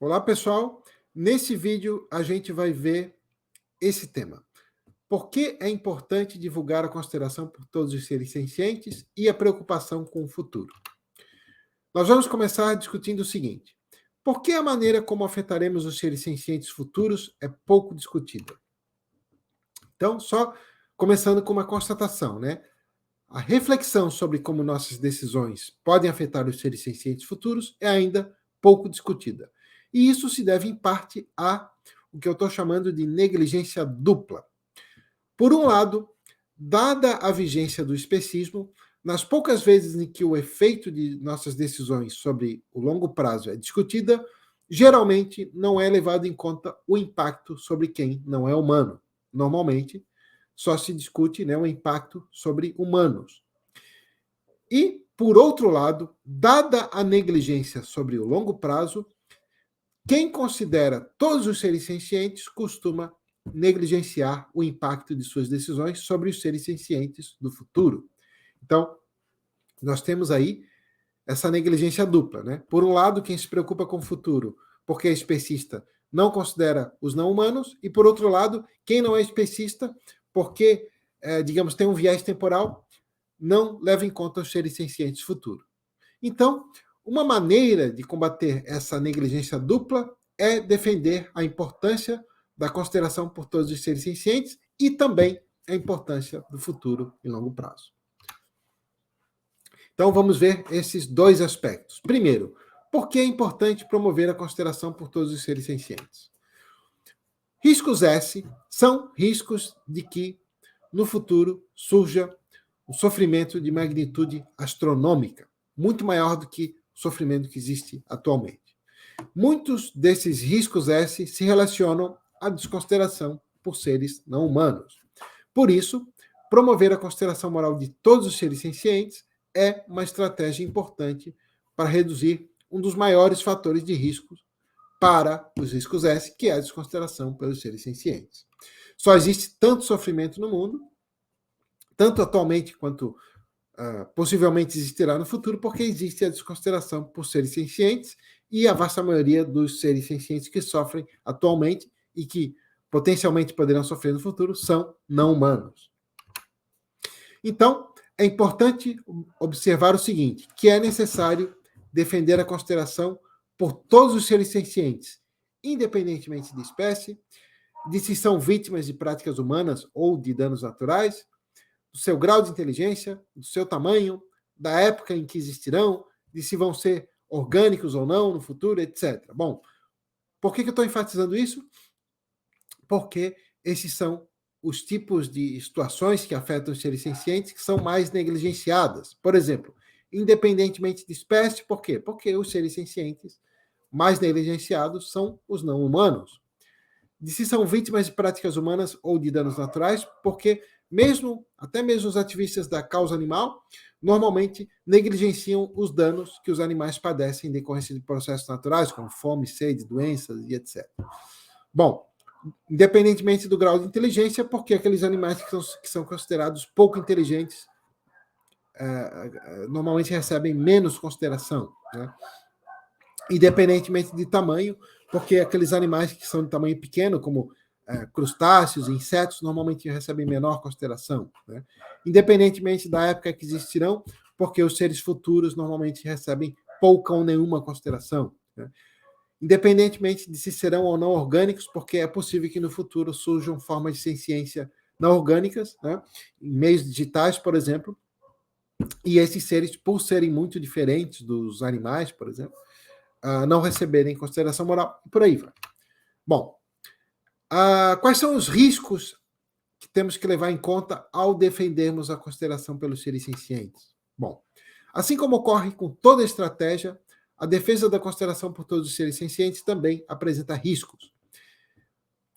Olá, pessoal. Nesse vídeo, a gente vai ver esse tema. Por que é importante divulgar a consideração por todos os seres sencientes e a preocupação com o futuro? Nós vamos começar discutindo o seguinte: por que a maneira como afetaremos os seres sencientes futuros é pouco discutida? Então, só começando com uma constatação, né? A reflexão sobre como nossas decisões podem afetar os seres sencientes futuros é ainda pouco discutida. E isso se deve, em parte, a o que eu estou chamando de negligência dupla. Por um lado, dada a vigência do especismo, nas poucas vezes em que o efeito de nossas decisões sobre o longo prazo é discutida, geralmente não é levado em conta o impacto sobre quem não é humano. Normalmente, só se discute, né, o impacto sobre humanos. E, por outro lado, dada a negligência sobre o longo prazo, quem considera todos os seres sencientes costuma negligenciar o impacto de suas decisões sobre os seres sencientes do futuro. Então, nós temos aí essa negligência dupla, né? Por um lado, quem se preocupa com o futuro porque é especista não considera os não humanos, e por outro lado, quem não é especista porque, digamos, tem um viés temporal, não leva em conta os seres sencientes futuros. Então, uma maneira de combater essa negligência dupla é defender a importância da consideração por todos os seres sencientes e também a importância do futuro em longo prazo. Então, vamos ver esses dois aspectos. Primeiro, por que é importante promover a consideração por todos os seres sencientes? Riscos S são riscos de que, no futuro, surja um sofrimento de magnitude astronômica, muito maior do que o sofrimento que existe atualmente. Muitos desses riscos S se relacionam à desconsideração por seres não humanos. Por isso, promover a consideração moral de todos os seres sencientes é uma estratégia importante para reduzir um dos maiores fatores de riscos para os riscos S, que é a desconsideração pelos seres sencientes. Só existe tanto sofrimento no mundo, tanto atualmente quanto possivelmente existirá no futuro, porque existe a desconsideração por seres sencientes, e a vasta maioria dos seres sencientes que sofrem atualmente e que potencialmente poderão sofrer no futuro são não humanos. Então, é importante observar o seguinte, que é necessário defender a consideração por todos os seres sencientes, independentemente de espécie, de se são vítimas de práticas humanas ou de danos naturais, do seu grau de inteligência, do seu tamanho, da época em que existirão, de se vão ser orgânicos ou não no futuro, etc. Bom, por que eu estou enfatizando isso? Porque esses são os tipos de situações que afetam os seres sencientes que são mais negligenciadas. Por exemplo, independentemente de espécie, por quê? Porque os seres sencientes mais negligenciados são os não humanos. De se são vítimas de práticas humanas ou de danos naturais, porque até mesmo os ativistas da causa animal, normalmente negligenciam os danos que os animais padecem em decorrência de processos naturais, como fome, sede, doenças e etc. Bom, independentemente do grau de inteligência, porque aqueles animais que são considerados pouco inteligentes normalmente recebem menos consideração, né? Independentemente de tamanho, porque aqueles animais que são de tamanho pequeno, como crustáceos, insetos, normalmente recebem menor consideração, né? Independentemente da época que existirão, porque os seres futuros normalmente recebem pouca ou nenhuma consideração, né? Independentemente de se serão ou não orgânicos, porque é possível que no futuro surjam formas de senciência não orgânicas, né? Em meios digitais, por exemplo, e esses seres, por serem muito diferentes dos animais, por exemplo, não receberem consideração moral, e por aí vai. Bom, quais são os riscos que temos que levar em conta ao defendermos a consideração pelos seres sencientes? Bom, assim como ocorre com toda estratégia, a defesa da consideração por todos os seres sencientes também apresenta riscos.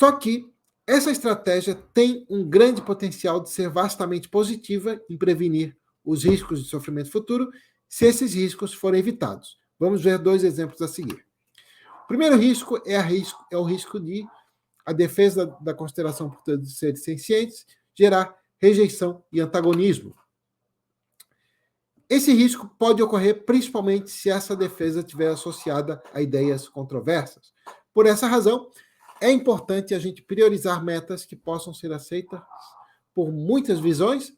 Só que essa estratégia tem um grande potencial de ser vastamente positiva em prevenir os riscos de sofrimento futuro, se esses riscos forem evitados. Vamos ver dois exemplos a seguir. O primeiro risco é o risco de a defesa da consideração por todos os seres sencientes gerar rejeição e antagonismo. Esse risco pode ocorrer principalmente se essa defesa estiver associada a ideias controversas. Por essa razão, é importante a gente priorizar metas que possam ser aceitas por muitas visões,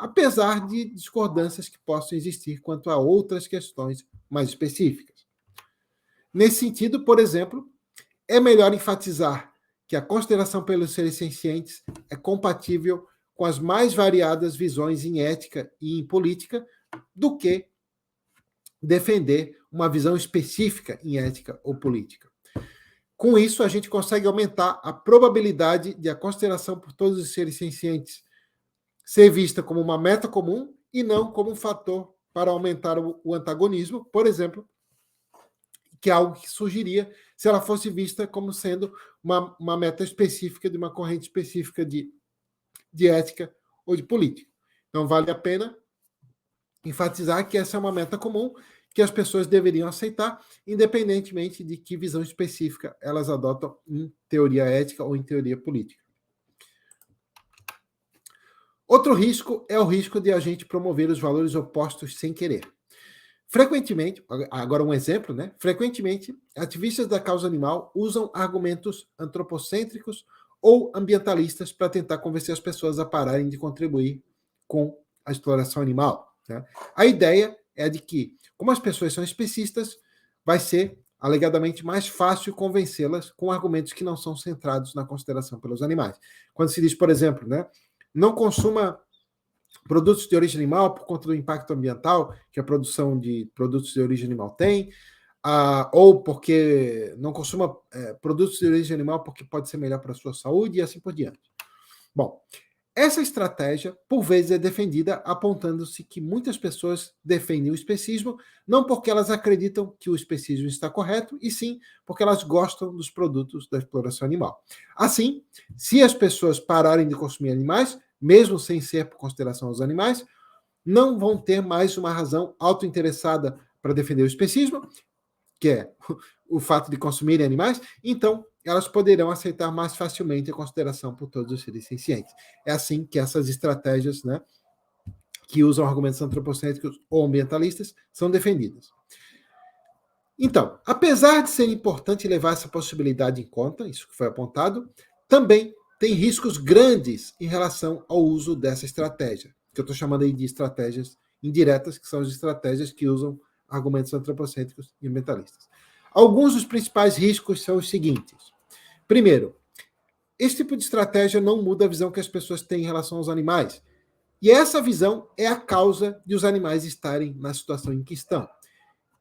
apesar de discordâncias que possam existir quanto a outras questões mais específicas. Nesse sentido, por exemplo, é melhor enfatizar que a consideração pelos seres sencientes é compatível com as mais variadas visões em ética e em política do que defender uma visão específica em ética ou política. Com isso, a gente consegue aumentar a probabilidade de a consideração por todos os seres sencientes ser vista como uma meta comum e não como um fator para aumentar o antagonismo, por exemplo, que é algo que surgiria se ela fosse vista como sendo uma meta específica de uma corrente específica de ética ou de política. Então, vale a pena enfatizar que essa é uma meta comum que as pessoas deveriam aceitar, independentemente de que visão específica elas adotam em teoria ética ou em teoria política. Outro risco é o risco de a gente promover os valores opostos sem querer. Frequentemente, agora um exemplo, né? Frequentemente, ativistas da causa animal usam argumentos antropocêntricos ou ambientalistas para tentar convencer as pessoas a pararem de contribuir com a exploração animal. Né? A ideia é de que, como as pessoas são especistas, vai ser alegadamente mais fácil convencê-las com argumentos que não são centrados na consideração pelos animais. Quando se diz, por exemplo, né, não consuma produtos de origem animal por conta do impacto ambiental que a produção de produtos de origem animal tem, ou porque não consuma produtos de origem animal porque pode ser melhor para a sua saúde e assim por diante. Bom, essa estratégia, por vezes, é defendida apontando-se que muitas pessoas defendem o especismo não porque elas acreditam que o especismo está correto, e sim porque elas gostam dos produtos da exploração animal. Assim, se as pessoas pararem de consumir animais, mesmo sem ser por consideração aos animais, não vão ter mais uma razão autointeressada para defender o especismo, que é o fato de consumirem animais, então elas poderão aceitar mais facilmente a consideração por todos os seres sencientes. É assim que essas estratégias, né, que usam argumentos antropocêntricos ou ambientalistas, são defendidas. Então, apesar de ser importante levar essa possibilidade em conta, isso que foi apontado, também tem riscos grandes em relação ao uso dessa estratégia, que eu estou chamando aí de estratégias indiretas, que são as estratégias que usam argumentos antropocêntricos e ambientalistas. Alguns dos principais riscos são os seguintes. Primeiro, esse tipo de estratégia não muda a visão que as pessoas têm em relação aos animais. E essa visão é a causa de os animais estarem na situação em que estão.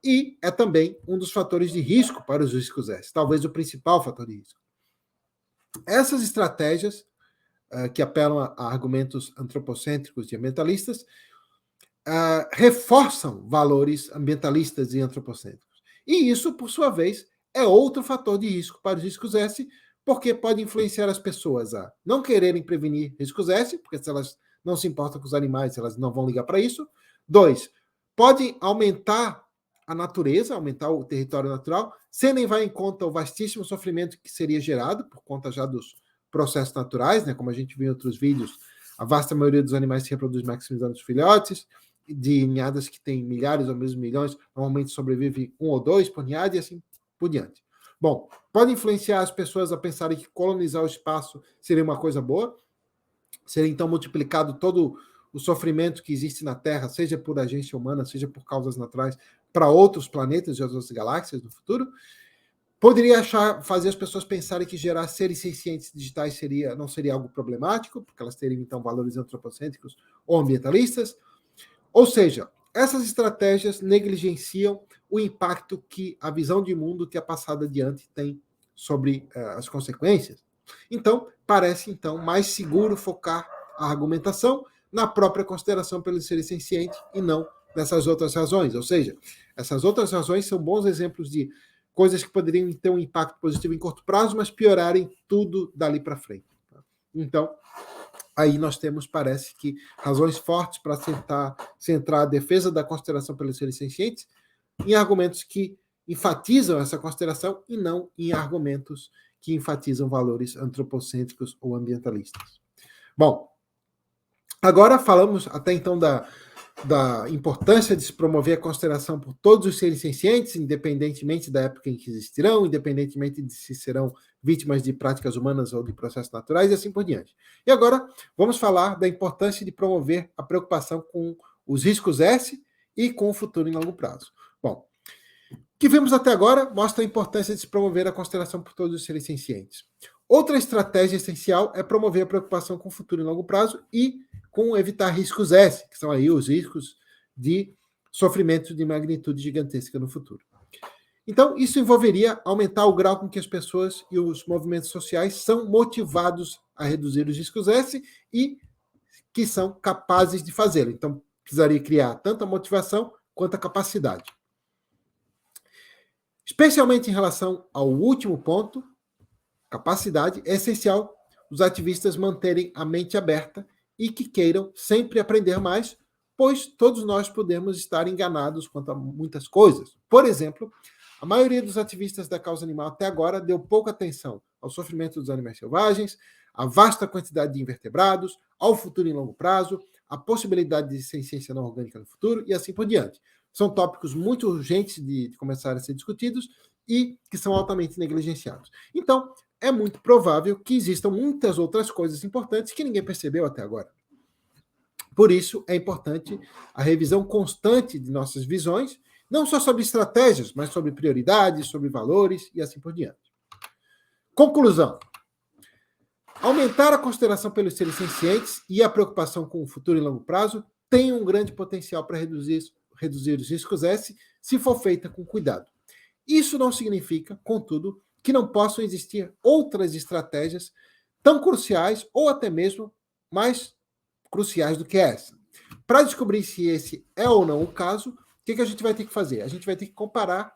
E é também um dos fatores de risco para os riscos S, talvez o principal fator de risco. Essas estratégias, que apelam a argumentos antropocêntricos e ambientalistas, reforçam valores ambientalistas e antropocêntricos. E isso, por sua vez, é outro fator de risco para os riscos S, porque pode influenciar as pessoas a não quererem prevenir riscos S, porque se elas não se importam com os animais, elas não vão ligar para isso. 2, pode aumentar a natureza, aumentar o território natural, sem levar em conta o vastíssimo sofrimento que seria gerado por conta já dos processos naturais, né? Como a gente viu em outros vídeos, a vasta maioria dos animais se reproduz maximizando os filhotes, de ninhadas que têm milhares ou mesmo milhões, normalmente sobrevive 1 ou 2 por ninhada e assim por diante. Bom, pode influenciar as pessoas a pensarem que colonizar o espaço seria uma coisa boa, seria então multiplicado todo o sofrimento que existe na Terra, seja por agência humana, seja por causas naturais, para outros planetas e outras galáxias no futuro. Poderia fazer as pessoas pensarem que gerar seres sencientes digitais não seria algo problemático, porque elas teriam então valores antropocêntricos ou ambientalistas. Ou seja, essas estratégias negligenciam o impacto que a visão de mundo que é passada adiante tem sobre as consequências. Então, parece então mais seguro focar a argumentação na própria consideração pelo ser senciente e não nessas outras razões. Ou seja, essas outras razões são bons exemplos de coisas que poderiam ter um impacto positivo em curto prazo, mas piorarem tudo dali para frente. Então, aí nós temos, parece que, razões fortes para centrar a defesa da consideração pelos seres sencientes em argumentos que enfatizam essa consideração e não em argumentos que enfatizam valores antropocêntricos ou ambientalistas. Bom, agora falamos até então da importância de se promover a consideração por todos os seres sencientes, independentemente da época em que existirão, independentemente de se serão vítimas de práticas humanas ou de processos naturais, e assim por diante. E agora, vamos falar da importância de promover a preocupação com os riscos S e com o futuro em longo prazo. Bom, o que vimos até agora mostra a importância de se promover a consideração por todos os seres sencientes. Outra estratégia essencial é promover a preocupação com o futuro em longo prazo e com evitar riscos S, que são aí os riscos de sofrimento de magnitude gigantesca no futuro. Então, isso envolveria aumentar o grau com que as pessoas e os movimentos sociais são motivados a reduzir os riscos S e que são capazes de fazê-lo. Então, precisaria criar tanto a motivação quanto a capacidade. Especialmente em relação ao último ponto, capacidade, é essencial os ativistas manterem a mente aberta e que queiram sempre aprender mais, pois todos nós podemos estar enganados quanto a muitas coisas. Por exemplo, a maioria dos ativistas da causa animal até agora deu pouca atenção ao sofrimento dos animais selvagens, à vasta quantidade de invertebrados, ao futuro em longo prazo, à possibilidade de ciência não orgânica no futuro e assim por diante. São tópicos muito urgentes de começar a ser discutidos e que são altamente negligenciados. Então, é muito provável que existam muitas outras coisas importantes que ninguém percebeu até agora. Por isso, é importante a revisão constante de nossas visões, não só sobre estratégias, mas sobre prioridades, sobre valores e assim por diante. Conclusão. Aumentar a consideração pelos seres sencientes e a preocupação com o futuro e longo prazo tem um grande potencial para reduzir os riscos S se for feita com cuidado. Isso não significa, contudo, que não possam existir outras estratégias tão cruciais ou até mesmo mais cruciais do que essa. Para descobrir se esse é ou não o caso, o que a gente vai ter que fazer? A gente vai ter que comparar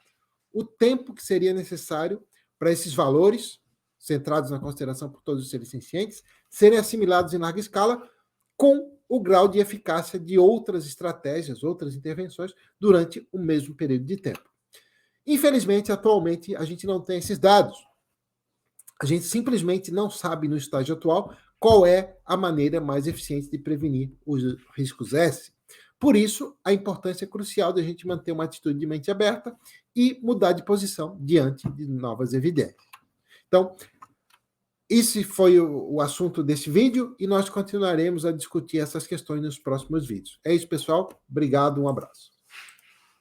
o tempo que seria necessário para esses valores, centrados na consideração por todos os seres sencientes, serem assimilados em larga escala com o grau de eficácia de outras estratégias, outras intervenções, durante o mesmo período de tempo. Infelizmente, atualmente, a gente não tem esses dados. A gente simplesmente não sabe, no estágio atual, qual é a maneira mais eficiente de prevenir os riscos S. Por isso, a importância crucial de a gente manter uma atitude de mente aberta e mudar de posição diante de novas evidências. Então, esse foi o assunto desse vídeo e nós continuaremos a discutir essas questões nos próximos vídeos. É isso, pessoal. Obrigado, um abraço.